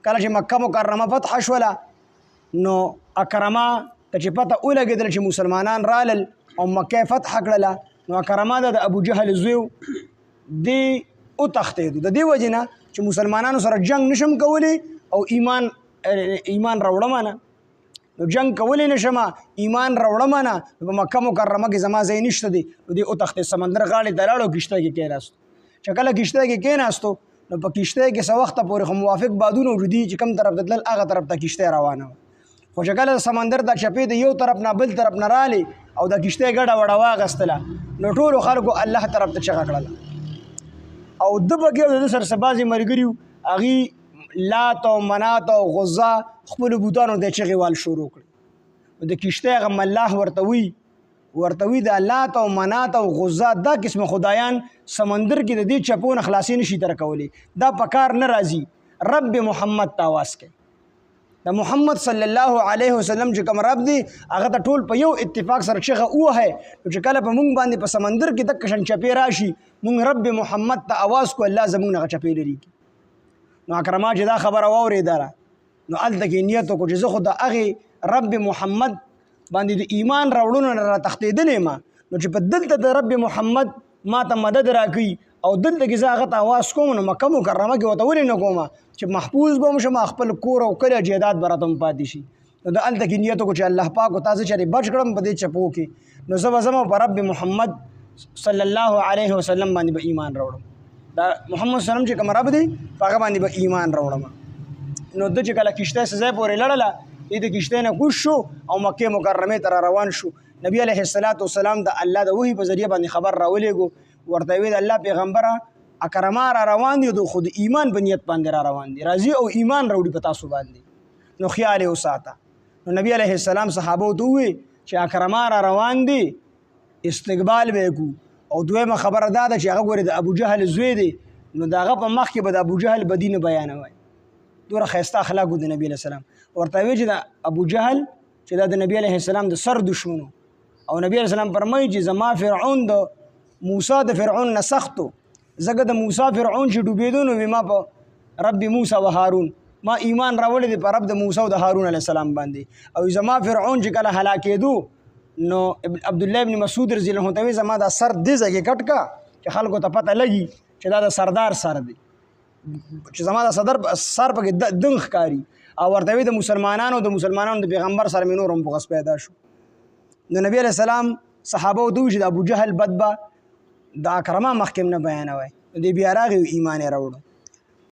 کله چې مکه مکرمه فتح شوله نو اکرمه ته چې پته ولګېدله چې مسلمانان رالل او مکه فتح کړله نو اکرمه د ابو جهل زوی دی وتښتېدو د دې وجې نه چې مسلمانانو سره جنگ نشم کولی او ایمان راوړم نه نو جنگ کولی نشم ایمان راوړم نه په مکه مکرمه کې زما ځای نشته دی نو دی وتښتېد سمندر غاړې ته لاړ او کښتۍ کې کېناستو چې کله کښتۍ کې کېناستو نو په کښتۍ کې څه وخته پورې خو موافق بادونه وجودي چې کوم طرف ته تلل هغه طرف ته کښتۍ روانه وه خو چې کله سمندر دا چپې د یو طرف نه بل طرف نه رالې او د کښتۍ ګډه وډه واغېستله نو ټولو خلکو الله طرف ته چغه کړله او ده پکې د ده سره څه بعضې ملګري وو هغې لات او منات او غزه خپلو بوتانو ته چغې وال شروع کړي نو د کښتۍ هغه ملاح ورته وي د لات او منات او غزه دا قسم خدایان سمندر کې د دې چپو نه خلاصې نشي تر کولی دا په کار نه راځي رب محمد ته آواز کوي د محمد صلی الله علیه وسلم چې کوم رب دی هغه ته ټول په یو اتفاق سره چغه ووهئ نو چې کله په مونږ باندې په سمندر کې دک شان چپې راشي مونږ رب محمد ته آواز کو الله زمونږ نه چپې لري نو اکرما چې دا خبره واورېدله نو هلته کې نیت وکړو چې زه خو د هغې رب محمد باندې د ایمان راوړلو نه راتښتېدلی یم نو چې په دلته د رب محمد ما ته مدد راکوي او دلته کې زه هغه ته اواز کوم نو مکه مکرمه کې ورته ولې نه کوم چې محفوظ به م شم خپل کور او کلی جیداد به راته پاتې شي نو د هلته کې نیت وکړو چې الله پاک ورته زه چېرې بچ کړم په دې چپو کې نو زه به ځم په رب محمد صلی الله علیه وسلم باندې به ایمان راوړم دا محمد صلی الله علیه وسلم چې کوم رب دی په هغه باندې به ایمان راوړم نو ده چې کله کښتۍ څه ځای پورې لړله دې د کښتۍ نه کوز شو او مکې مکرمې ته را روان شو نبي علیه السلام د الله د وحي په ذریعه باندې خبر راولېږو ورته ویې د الله پیغمبره اکرما را روان دي د خود ایمان په نیت باندې را روان دي راځي او ایمان راوړي په تاسو باندې نو خیال یې وساته نو نبي علیه السلام صحابو ته وویل چې اکرما را روان دي استقبال به یې کړو او دویمه خبره دا ده چې هغه ګورې د ابو جهل زوی دی نو د هغه په مخ کې به د ابو جهل بدي نه بیانوی دومره ښایسته اخلاق د نبي علیه السلام ورته ویل چې د ابو جهل چې دا د نبي علیه السلام د سر دشمن او نبی علیه السلام فرمایي چې زما فرعون د موسی د فرعون نه سختو ځکه د موسی فرعون چې ډوبېدو نو ما په رب موسی و هارون ما ایمان راوړی دی په رب د موسی او د هارون علیه السلام باندې او زما فرعون چې کله هلاکېدو نو عبدالله ابن مسعود رضی الله عنه زما دا سر دې ځای کې کټ کا چې خلکو ته پته لګي چې دا د سردار سر دی چې زما د سر پکې دنګ ښکاري او ورته وی د مسلمانانو د پیغمبر سره مې نور هم بغض پیدا شو نو نبی علیه السلام صحابه ورته وویل چې د ابو جهل بد به د اکرما مخکې نه بیانوی نو دی بیا راغی ایمان یې راوړو